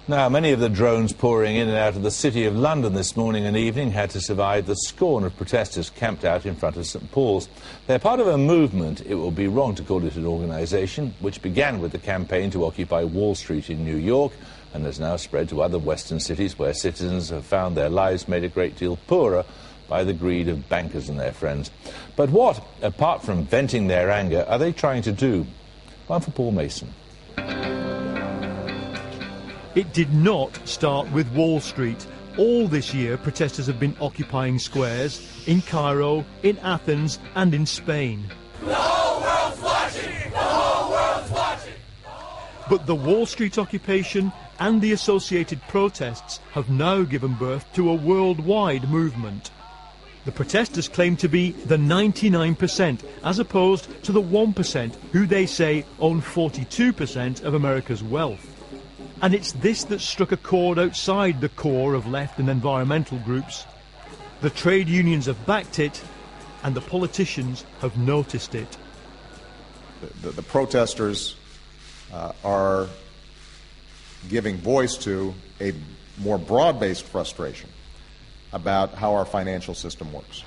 Now, many of the drones pouring in and out of the City of London this morning and evening had to survive the scorn of protesters camped out in front of St Paul's. They're part of a movement, it would be wrong to call it an organisation, which began with the campaign to occupy Wall Street in New York and has now spread to other Western cities where citizens have found their lives made a great deal poorer by the greed of bankers and their friends. But what, apart from venting their anger, are they trying to do? One for Paul Mason. It did not start with Wall Street. All this year, protesters have been occupying squares in Cairo, in Athens and in Spain. The whole world's watching! The whole world's watching! But the Wall Street occupation and the associated protests have now given birth to a worldwide movement. The protesters claim to be the 99%, as opposed to the 1% who they say own 42% of America's wealth. And it's this that struck a chord outside the core of left and environmental groups. The trade unions have backed it, and the politicians have noticed it. The protesters are giving voice to a more broad-based frustration about how our financial system works.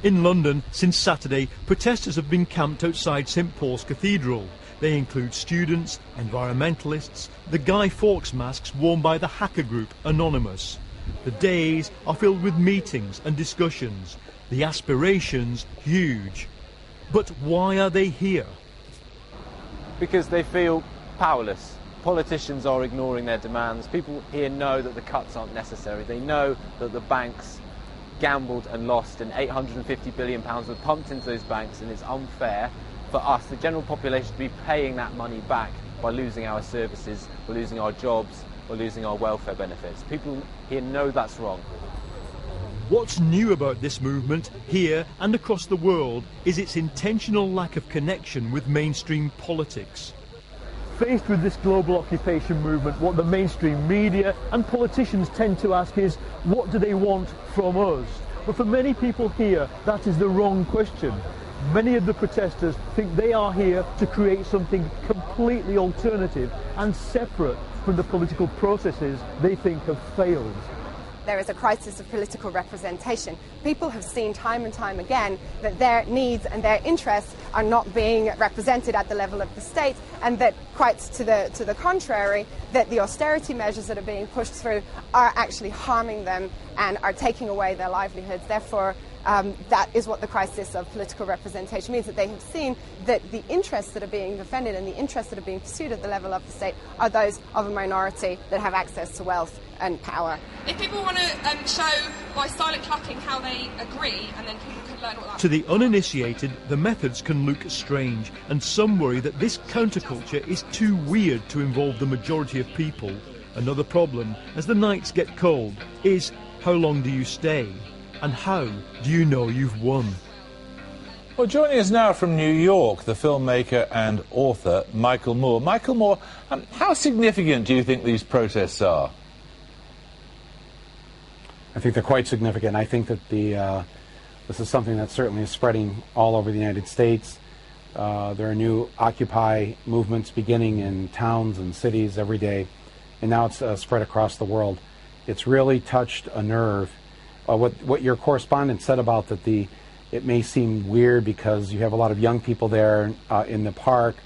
In London, since Saturday, protesters have been camped outside St Paul's Cathedral. They include students, environmentalists, the Guy Fawkes masks worn by the hacker group Anonymous. The days are filled with meetings and discussions, the aspirations huge. But why are they here? Because they feel powerless. Politicians are ignoring their demands. People here know that the cuts aren't necessary. They know that the banks gambled and lost, and £850 billion were pumped into those banks, and it's unfair for us, the general population, to be paying that money back by losing our services, or losing our jobs, or losing our welfare benefits. People here know that's wrong. What's new about this movement, here and across the world, is its intentional lack of connection with mainstream politics. Faced with this global occupation movement, what the mainstream media and politicians tend to ask is, what do they want from us? But for many people here, that is the wrong question. Many of the protesters think they are here to create something completely alternative and separate from the political processes they think have failed. There is a crisis of political representation. People have seen time and time again that their needs and their interests are not being represented at the level of the state, and that, quite to the contrary, that the austerity measures that are being pushed through are actually harming them and are taking away their livelihoods. Therefore, that is what the crisis of political representation means, that they have seen that the interests that are being defended and the interests that are being pursued at the level of the state are those of a minority that have access to wealth and power. If people want to show by silent clapping how they agree, and then people can learn what that... To the uninitiated, the methods can look strange, and some worry that this counterculture is too weird to involve the majority of people. Another problem, as the nights get cold, is how long do you stay? And how do you know you've won? Well, joining us now from New York, the filmmaker and author Michael Moore. Michael Moore, how significant do you think these protests are? I think they're quite significant. I think that this is something that certainly is spreading all over the United States. There are new Occupy movements beginning in towns and cities every day, and now it's spread across the world. It's really touched a nerve. What your correspondent said about that it may seem weird because you have a lot of young people there in the park.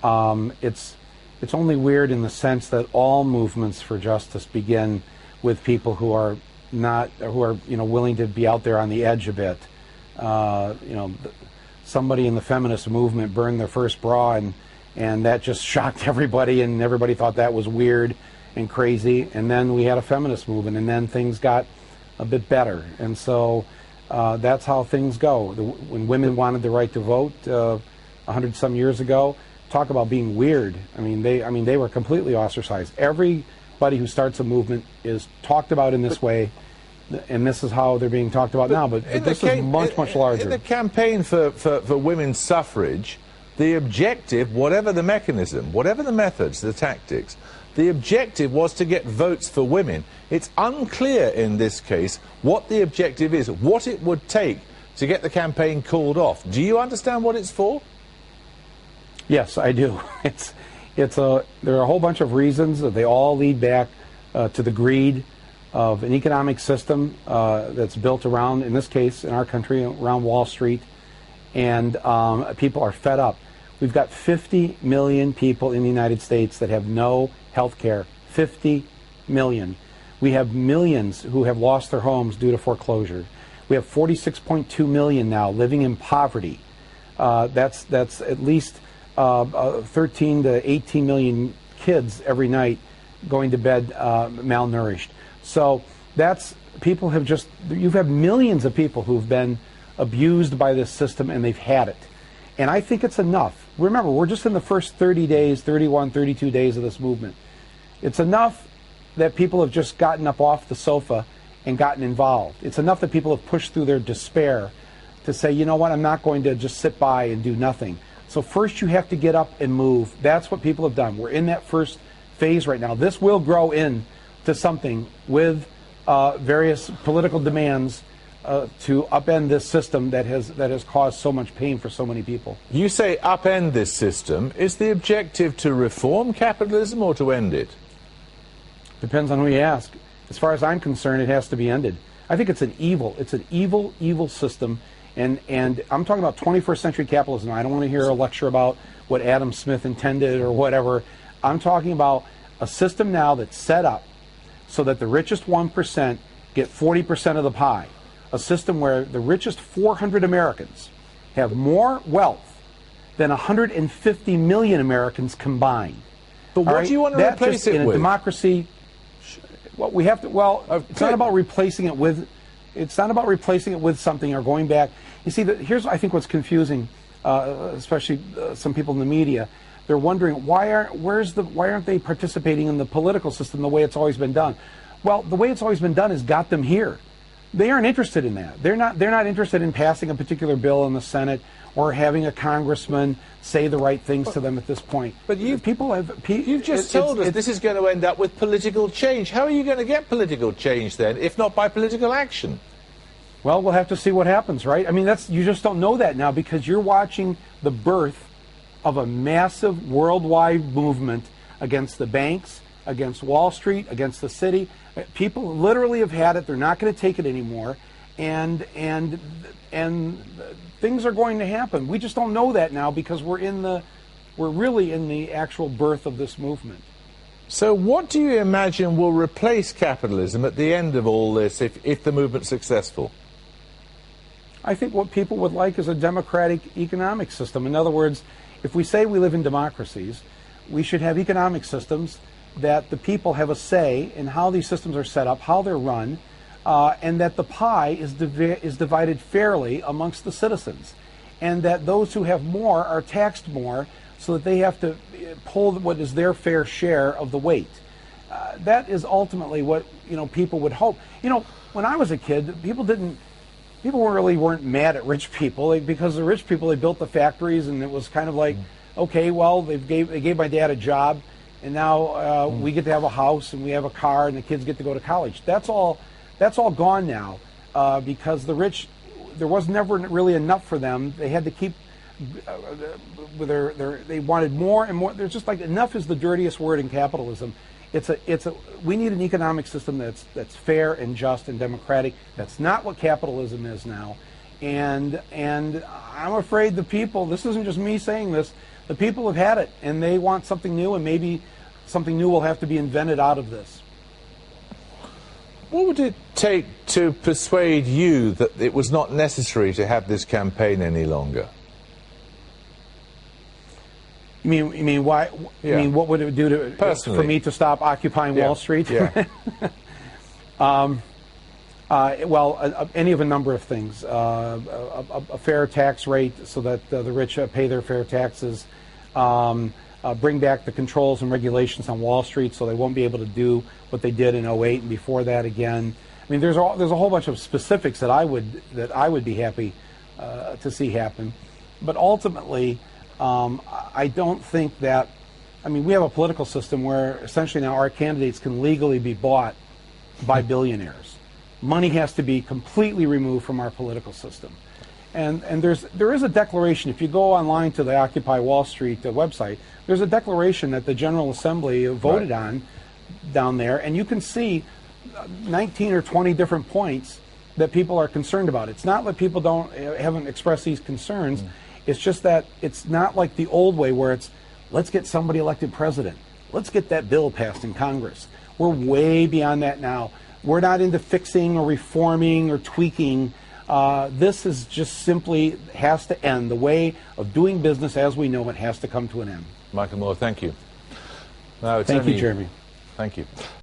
It's only weird in the sense that all movements for justice begin with people who are willing to be out there on the edge a bit. Somebody in the feminist movement burned their first bra, and that just shocked everybody, and everybody thought that was weird and crazy. And then we had a feminist movement, and then things got a bit better. And so that's how things go. When women wanted the right to vote 100-some years ago, talk about being weird. They were completely ostracized. Everybody who starts a movement is talked about in this way, and this is how they're being talked about now. But this is much larger. In the campaign for women's suffrage, the objective, whatever the mechanism, whatever the methods, the tactics, the objective was to get votes for women. It's unclear in this case what the objective is, what it would take to get the campaign called off. Do you understand what it's for? Yes, I do. There are a whole bunch of reasons that they all lead back to the greed of an economic system that's built around, in this case, in our country, around Wall Street, and people are fed up. We've got 50 million people in the United States that have no health care. 50 million. We have millions who have lost their homes due to foreclosure. We have 46.2 million now living in poverty. That's at least 13 to 18 million kids every night going to bed malnourished. So you've had millions of people who've been abused by this system, and they've had it. And I think it's enough. Remember, we're just in the first 30 days, 31, 32 days of this movement. It's enough that people have just gotten up off the sofa and gotten involved. It's enough that people have pushed through their despair to say, you know what, I'm not going to just sit by and do nothing. So first you have to get up and move. That's what people have done. We're in that first phase right now. This will grow into something with various political demands to upend this system that has caused so much pain for so many people. You say upend this system. Is the objective to reform capitalism or to end it? Depends on who you ask. As far as I'm concerned, it has to be ended. I think it's an evil system, and I'm talking about 21st century capitalism. I don't want to hear a lecture about what Adam Smith intended or whatever. I'm talking about a system now that's set up so that the richest 1% get 40% of the pie. A system where the richest 400 Americans have more wealth than 150 million Americans combined. But what do you want to replace it with? In a democracy, well, we have to. Well, it's not about replacing it with. It's not about replacing it with something or going back. You see, here's I think what's confusing, especially some people in the media. They're wondering why aren't they participating in the political system the way it's always been done? Well, the way it's always been done has got them here. They aren't interested in that. They're not interested in passing a particular bill in the Senate or having a congressman say the right things to them at this point. But you've just told us this is going to end up with political change. How are you going to get political change then, if not by political action? Well, we'll have to see what happens, right? I mean, you just don't know that now because you're watching the birth of a massive worldwide movement against the banks, against Wall Street, against the city. People literally have had it. They're not going to take it anymore, and things are going to happen. We just don't know that now because we're really in the actual birth of this movement. So what do you imagine will replace capitalism at the end of all this if the movement's successful? I think what people would like is a democratic economic system. In other words, if we say we live in democracies, we should have economic systems that the people have a say in how these systems are set up, how they're run, and that the pie is divided fairly amongst the citizens, and that those who have more are taxed more so that they have to pull what is their fair share of the weight. That is ultimately what people would hope. When I was a kid, people really weren't mad at rich people because the rich people, they built the factories, and it was kind of like, okay, well, they gave my dad a job, and now we get to have a house and we have a car and the kids get to go to college. That's all gone now because the rich, there was never really enough for them. They had to keep they wanted more and more. There's just like enough is the dirtiest word in capitalism. We need an economic system that's fair and just and democratic. That's not what capitalism is now. And I'm afraid the people, this isn't just me saying this, the people have had it, and they want something new, and maybe something new will have to be invented out of this. What would it take to persuade you that it was not necessary to have this campaign any longer? You mean why? Yeah. You mean what would it do for me to stop occupying Wall Street? Yeah. Any of a number of things. A fair tax rate so that the rich pay their fair taxes. Bring back the controls and regulations on Wall Street so they won't be able to do what they did in 2008 and before that again. I mean, there's a whole bunch of specifics that I would be happy to see happen. But ultimately, I don't think that. I mean, we have a political system where essentially now our candidates can legally be bought by billionaires. Money has to be completely removed from our political system. And there is a declaration. If you go online to the Occupy Wall Street website, there's a declaration that the General Assembly voted on down there, and you can see 19 or 20 different points that people are concerned about. It's not that people haven't expressed these concerns. It's just that it's not like the old way where it's, let's get somebody elected president. Let's get that bill passed in Congress. We're way beyond that now. We're not into fixing or reforming or tweaking. This is just simply has to end. The way of doing business as we know it has to come to an end. Michael Moore, thank you. Thank you, Jeremy. Thank you.